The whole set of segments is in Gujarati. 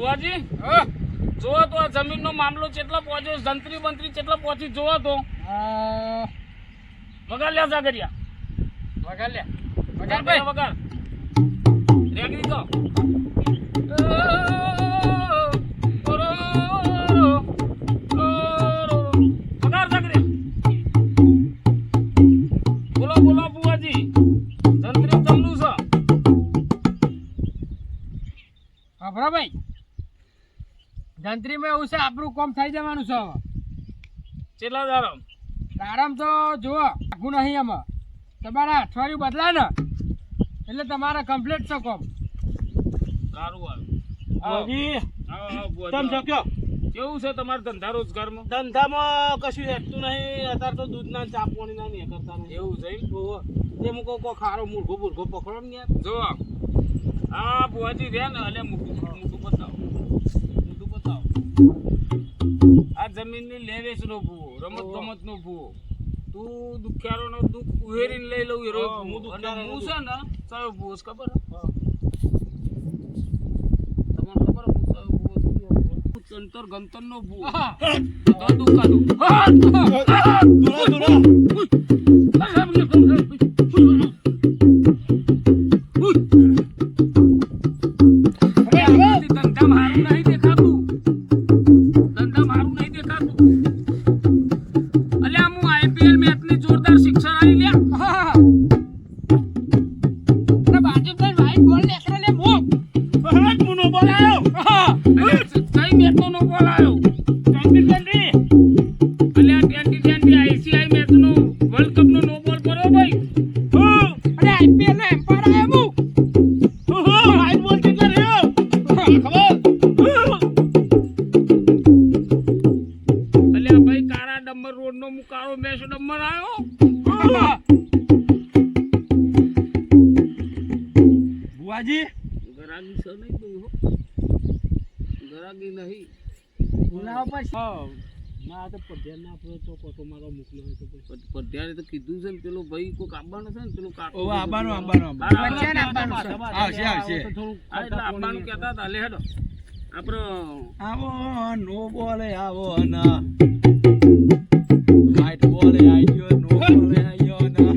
બુઆજી જોવો તો આ જમીનનો મામલો કેટલો પહોંચ્યો, જંત્રી બંત્રી કેટલો પહોંચી જોવો તો વગાડ લ્યા સાગરિયા, વગાડ લ્યા, વગાડ ભાઈ વગાડ રેગડી તો વગાડ સાગરિયા. બોલો બોલો બુઆજી, જંત્રી જમલું છે. હા ભાઈ, જંત્રીમાં એવું છે આપણું કામ થઈ જવાનું છે. હવે કેટલા દાડમ આરામ તો જુઓ આખું નહીં એમાં તમારા અઠવાડિયું બદલાય ને એટલે તમારે કમ્પ્લીટ છે કામ. સારું બુઆજી તમે શક્યો કેવું છે તમારા ધંધા રોજગારમાં? ધંધામાં કશું હેઠતું નહીં. અત્યારે તો દૂધના ચા પાણીના નહીં કરતા નહીં. એવું છે એ મૂકો કોઈ ખારો મૂર્ખો બૂર્ખો પકડો ને યાર. જો આ બુઆજી રહ્યા ને એટલે મોટું બતાવો, મોટું બતાવો. આ જમીનની લે વેચ નો ભૂવો, રમત ગમત નો ભૂવો. તું દુખિયારો નો દુઃખ ઉહેરીને લઈ લઉં એરો હું દુખિયારો હું છે ને ચાલો ભૂવો છે ખબર? તમને ખબર હું ચાલો ભૂવો અંતર ગંતર નો ભૂવો તો દુખાતું ધંધા મારું નહીં દેખાતું, ધંધા મારું નહીં દેખાતું. અલ્યા હું આઈપીએલ મેચ ની જોરદાર શિક્ષણ આવી લ્યા. બાજુ ભાઈ બોલ લેકરો લે મો મુનો બોલાયો કઈ મેચ નો બોલ આવ્યો? અલ્યા 2020 આઈસીઆઈ મેચ નો વર્લ્ડ કપ નો નો બોલ કર્યો ભાઈ. અરે આઈપીએલ નો એમ્પાયર આવ્યો લાઈન બોલ કેટલા રહ્યો ખબર? અલ્યા ભાઈ કારા ડમ્બર રોડ નો મુકારો મેચ ડમ્બર આવ્યો. બુઆજી ગરાગી છે નહીં તું હો, ગરાગી નહીં બોલાવો પછી. ના તો પધ્યા ના આપણો તો કોટો મારો મોકલ્યો હોય તો પછી પઢિયારે તો કીધું છે ને પેલો ભાઈ કોક આવવાનો છે ને પેલો કાકો. ઓ આબાનો વચ્ચે ને આપવાનું છે. આવશે આવશે એટલે આવવાનું કહેતા હતા. લે હેડો આપણો આવો નો બોલે આવો ના વાઈટ બોલે આયો નો બોલે આયો ના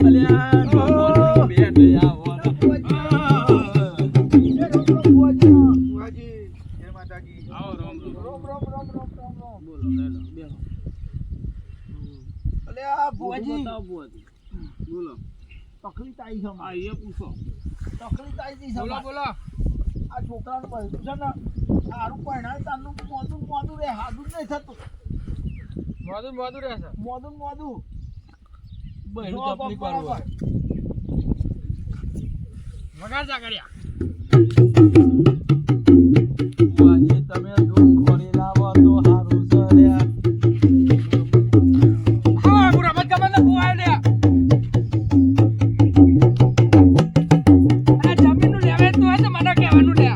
અલ્યા નો બોલે બેટ આવો ના આવો રોમ બોલો હેડો બેહો. અલ્યા બતાવો બુઆજી. બોલો તકલીફ આવી છે આ એ પૂછો. તકલીફ આવી છે બોલો બોલો. આ છોકરાનું પડ્યું છે ને સારું પહેણાય તારનું મોદું રે હાદું નહીં થતું. મોદું રહેશે મોદું બહેરું તકલીફ કરવા વગાડ જા કર્યા. બુઆજી તમે દૂધ ખોરી લાવો તો હારું છે લ્યા હા હું રમત ગમત ને બુઆ લે. આ જમીનનું લેવે તો હશે મને કહેવાનું લે.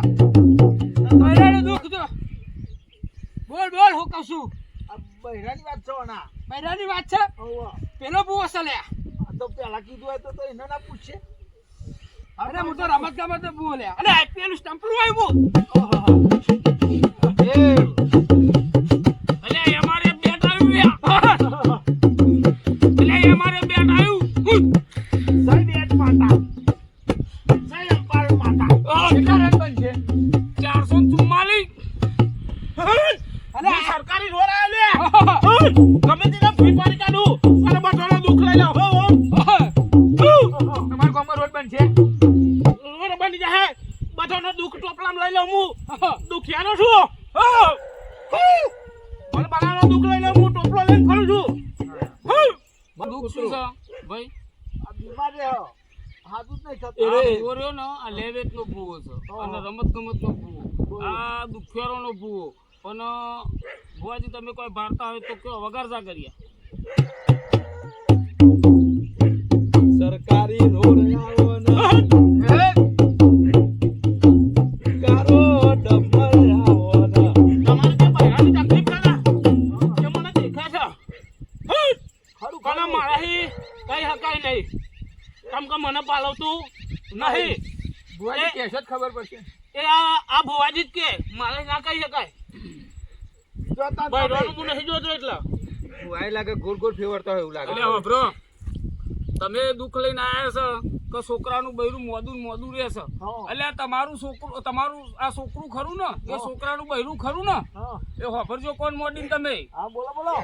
બૈરાનું દુઃખ તો બોલ હું કહું છું. આ બૈરાની વાત છે ના બૈરાની વાત છે. પેલો બુઓ છે લે. આ તો પેલા કીધું હોય તો એને ના પૂછશે. અરે હું તો રમત ગમત ને બુઓ લે. અને આઈપીએલ નું સ્ટમ્પલું આવ્યું. અલ્યા અમારે બેટ આવ્યું લ્યા. અલ્યા અમારે બેટ આવ્યું. સઈ બેટ માતા સઈ અંપાર માતા કેટલા રન બનશે? 444. અને સરકારી રોડ આવ્યો ગમે તેના ફી પાડી કાઢું અને બધાનો દુઃખ લઈ લાવ તમારા ગામમાં રોડ બનશે. રોડ બની જાય બધાનો દુઃખ ટોપલામાં લઈ લઉં હું દુખિયાનો છું મને બધાનો દુઃખ લઈ લઉં હું ટોપલો લઈને ફરું છું દુઃખ શું છે ભાઈ? આ બીમાર રહ્યો હાથું જ નહીં થતું. આ ભૂવો રહ્યો ને આ લેવેચ નો ભૂવો છે અને રમત ગમત નો ભૂવો, આ દુખિયારો નો ભૂવો. પણ ભુવાજી તમે કોઈ ભારતા હોય તો કયો વગાડતા કરીએ. સરકારી રોડ આવો ના કારો ડમ્બર આવો ના તમારે કે બહેરાની તકલીફ ના કે મને દેખા છે ખરું કોના મારા હી કઈ હકાય નહીં કામ કે મને પાલવતું નહીં ભુવાજી કહેશો જ ખબર પડશે. એ આ ભુવાજી જ કે મારે ના કહી શકાય જોતા તો બૈરાનું હું નહીં જોતો એટલે ભુવાઈ લાગે ગોળ ગોળ ફેરવતા હોય એવું લાગે એટલે હવે બ્રો તમે દુઃખ લઈને આવ્યા છો કે છોકરાનું બૈરું મોદું રહેશે હા. એટલે તમારું આ છોકરું ખરું ને એ છોકરાનું બૈરું ખરું ને હા એ વાપરજો કોણ મોડીને તમે હા બોલો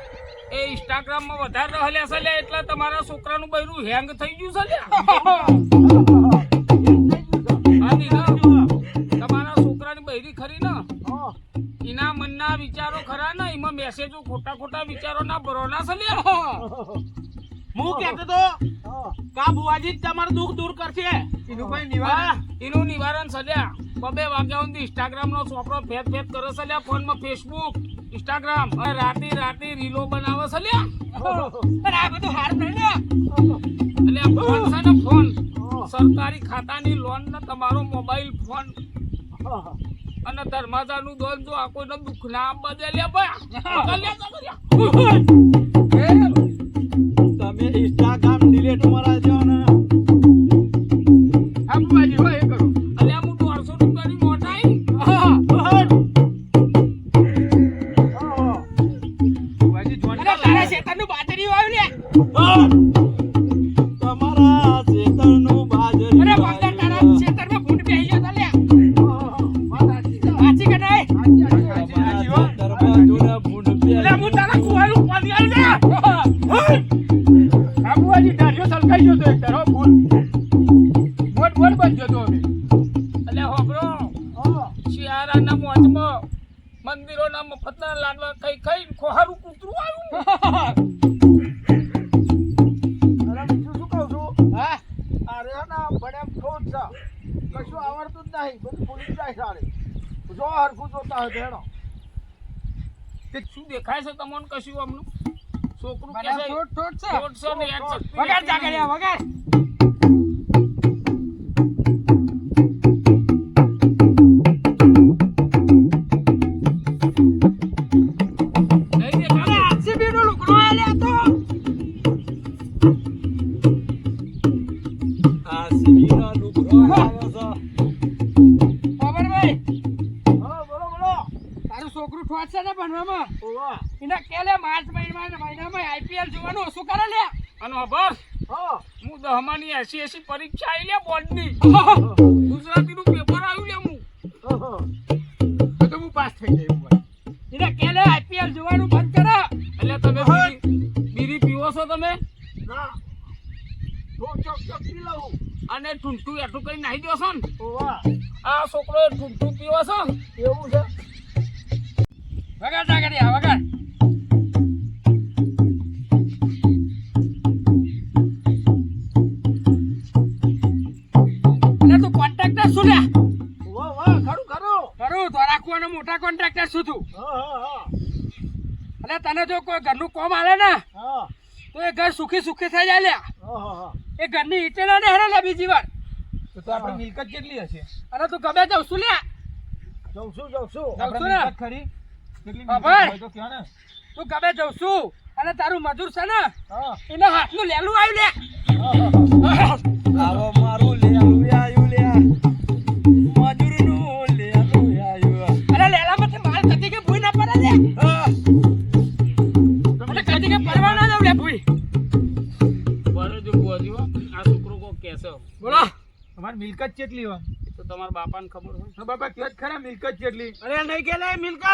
એ ઇન્સ્ટાગ્રામમાં વધારે રહેल्या છે લ્યા, એટલે તમારા છોકરાનું બૈરું હેંગ થઈ ગયું છે લ્યા. આની ના, તમારા છોકરાની બૈરી ખરી ને હા એના મનના વિચારો ખરા ને એમાં મેસેજો ખોટા વિચારો ના ભરોના છે લ્યા. હું કહેતો તો હા કા ભુવાજી જ તમારું દુઃખ દૂર કરશે એનું કોઈ નિવારણ હા, એનું નિવારણ છે લ્યા. 2 વાગ્યા સુધી ઇન્સ્ટાગ્રામ નો છોકરો ફેદ કરે છે લ્યા, ફોનમાં ફેસબુક ઇન્સ્ટાગ્રામ અને રાતે રીલો બનાવે છે લ્યા. અને આ બધું હાર નહીં લે એટલે આ ફોન છે ને ફોન સરકારી ખાતાની લોન ને તમારો મોબાઈલ ફોન અને ધર્માદાનું દોન જો આ કોઈનો દુઃખ ના બદલ્યા ભાઈ તમે ઇન્સ્ટાગ્રામ ડિલીટ મારા દો ને આ ભુવાજી હોય એ કરો અલ્યા હું 150 રૂપિયાની મોટાઈ ભુવાજી જોન તારા શેતાનનું બાજરી આવ્યું લે તમારા શેતાનનું બાજરી અરે વગર તારા શેતાનમાં ભૂંડ બેહી ગયો લે વાચી કે નહીં દરબાજોના ભૂંડ બેહી લે હું તારા કુવાનું પાણી આલ લે આ ભુવાજી ડાઢિયો સલકાઈ ગયો તો એક તારો ફૂલ મોટ બનજો તો હવે અલ્યા હોબરો શિયાળાના મોજમાં મંદિરોના મફતના લાડવા ખાઈ ખોહારું કૂતરું આવ્યું અરે બીજું શું કહું છું હા અરે ના બડેમ ઠોઠ છે કશું આવડતું જ નહીં બધું ભૂલી જાય સારે જો હરખું જોતા હોય ભેણો તે શું દેખાય છે તમને કશું આમનું છોકરું કે બરાબર છે ઠોઠ છે ઠોઠ છે ને યાર શક્તિ વગર નથી. જાગડ્યા વગર નહીં દેખાતું? આરસીબી નો લુગડો આલે તો આરસીબી નો લુગડો આવે છે ખબરભાઈ હા બોલો તારું છોકરું ઠોઠ છે ને ભણવામાં ઓવા એને કે લે માર્ચ મહિનામાં આઈપીએલ જોવાનું ઓછું કરે લે અને ખબર હા હું 10માની 80 પરીક્ષા આવી લે બોર્ડની ગુજરાતીનું પેપર આવ્યું લે હું તો હું પાસ થઈ જાય ભુવાજી એને કે લે આઈપીએલ જોવાનું બંધ કરે એટલે તમે બીડી પીવો છો તમે ના ઠોક ચોક પી લઉં અને ઠૂંઠું એટલું કઈ નાહી દો છો ને ઓવા આ છોકરો ઠૂંઠું પીવો છો એવું છે વગર જાગડ્યા વગર એટલે તું કોન્ટ્રાક્ટર શું લે વાહ ખરું કરું તો રાખવાનો મોટા કોન્ટ્રાક્ટર શું તું હા અને તને જો કોઈ ઘરનું કોમ આલે ને હા તો એ ઘર સુખી થઈ જાય લ્યા હા એ ઘરની ઈટે ના હેરે લે બીજી વાર તો આપણી મિલકત કેટલી હશે? અને તું ગમે જાવ શું લ્યા જઉં છું આપણી ને? મિલકત ખરી? કેટલી હા, મિલકત ભાઈ. હોય તો કહો ને. તું ગમે જાવ શું અને તારું મજૂર છે ને હા એના હાથનું લેલું આવ્યું લે આવો મારું લેલું આયુ લે મજૂરનું લેલું આયુ અને લેલામાંથી માલ કદી કે ભૂઈ ના પડે લે અને કદી કે પરવા ના દઉં લે ભૂઈ બરો જો બુઆજી હો, આ છોકરો કોક કહેશે બોલો તમારી મિલકત કેટલી હોય? તો તમારા બાપાને ખબર હોય હા બાપા કહો જ ખરા મિલકત કેટલી? અરે નહીં કે લે મિલકત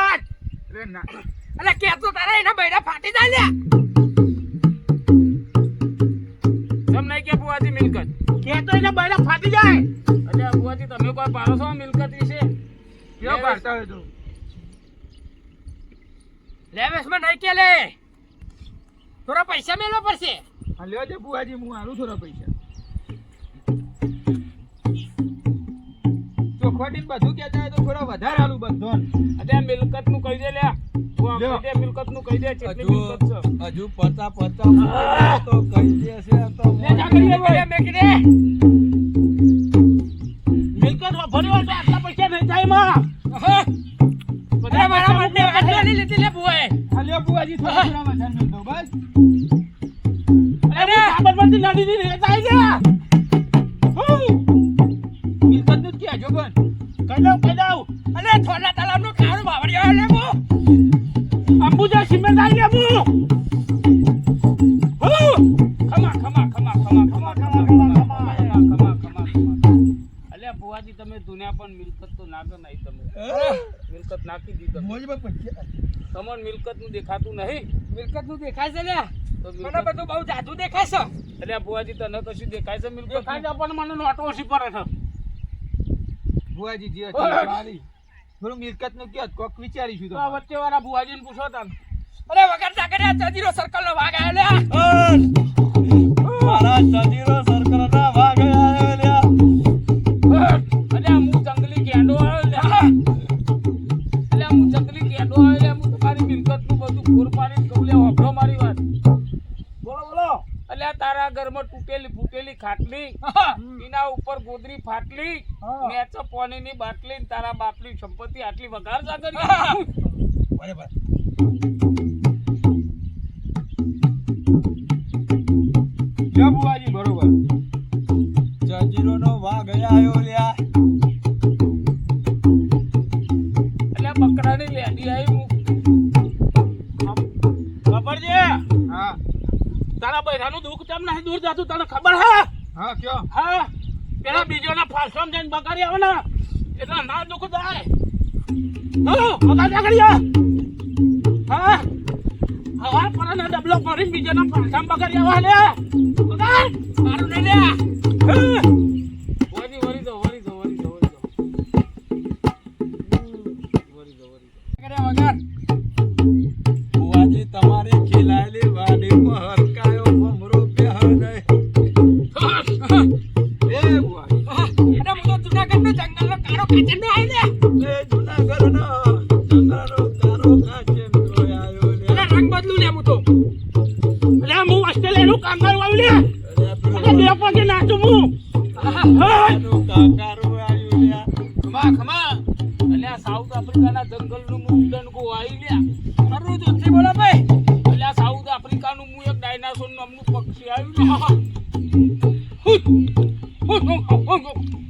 અરે ના અરે કે તો તારે એના બૈરા ફાટી જાય લે કેમ નહીં કે બુઆજી મિલકત કે તો એના બૈરા ફાટી જાય એટલે બુઆજી તમે કોઈ પાડો છો મિલકત વિશે કેવા પાડતા હોય તું? લેવેશમાં નહીં કે લે થોડા પૈસા મેળવા પડશે હા લ્યો છે બુઆજી, હું આલું થોડા પૈસા. ચોખવટીને બધું કહેતા હોય તો થોડા વધારે આલું બધું. અરે મિલકત નું કહી દે લે હું લ્યો. કહી દે મિલકત નું કહી દે કેટલી મિલકત છે હજુ પતા તો કહી દેશે તો લે જાગડી બોલે મે કે દે મિલકત ભર્યો તો આટલા પૈસા નહીં થાય માં બધા મારા માટે આટલી લીધી લે બુએ હા લ્યો બુઆજી થોડા થોડા વધારે મેળ દો બસ. અરે સાબરમતી નદીની રેત આવી ગયા મિલકતનું જ કહેજો પણ. કહી દઉં બુઆજી તમે દુનિયા પણ મિલકત તો નાખો નહીં તમે મિલકત નાખી દીધો મોજમાં પૈસા તમને મિલકત નું દેખાતું નહીં મિલકત નું દેખાય છે લ્યા તો મને મિલકત બધું બહુ જાદુ દેખાય છે એટલે બુઆજી તને કશું દેખાય છે મિલકત દેખાય છે પણ મને નોટો ઓછી પડે છે ભુવાજી જે ઓય! વાલી થોડું મિલકત નું કયો કોક વિચારીશું તો તો આ વચ્ચે વાળા ભુવાજીને પૂછો તાન અરે વગર ચાકરિયા ચજીરો સર્કલ નો ભાગ આવ્યો લ્યા મારા સજીરો સરકારના વાઘ આવ્યો લ્યા અલ્યા હું જંગલી ગેંડો આવ્યો લ્યા અલ્યા હું જંગલી ગેંડો આવ્યો લ્યા હું તમારી મિલકત નું બધું ઘોર પાડીને કહું લ્યા વાપરો મારી વાત બોલો બોલો અલ્યા તારા ઘરમાં તૂટેલી ફૂટેલી ખાટલી એના ઉપર ગોદરી ફાટલી હા. મેચ પાણીની બાટલી ને તારા બાપની સંપત્તિ આટલી વગાર જાગર બરાબર જો ભુવાજી બરોબર સજીરો નો વાઘ આવ્યો લ્યા અલ્યા બકરાની લેડી આવી હું ખબર છે હા તારા બૈરાનું દુઃખ કેમ નહીં દૂર જાતું તને ખબર હે હા કયો હા પેલા બીજોના ફાલસોમ જઈને બગાડી આવે ને એટલે ના દુઃખ જાય હલો બગા જાગડિયા હા હવા પર ને ડબલો કરીને બીજોના ફાલસોમ બગાડી આવે લે બગા મારું લઈ લે વરી વરી દો વરી દો વરી દો વરી દો વરી દો વરી દો કર્યા વગર બુઆજી તમારી ખીલાયેલી વાડીમાં હરકાયો ભમરો બેહ નહીં એ ભુવાજી અરે હું તો જુનાગઢ નો જંગલ નો કાળો કાચર નો આવી લે એ જુનાગઢનો જંગલનો કારો કાચે આવ્યો અરે લ્યા રંગ બદલું લે હું તો અરે હું ઓસ્ટ્રેલિયાનું કામ કરવા આવી લે અરે અરે બે પગે નાચું હું હા પેલું કાકારો આવ્યો લ્યા ખમા ખમા અલ્યા સાઉથ આફ્રિકાના જંગલનું હું ઉડન ગો આવી લ્યા મારું જોથી બોલો ભાઈ અલ્યા સાઉથ આફ્રિકાનું હું એક ડાયનાસોર નામનું પક્ષી આવ્યું ને હું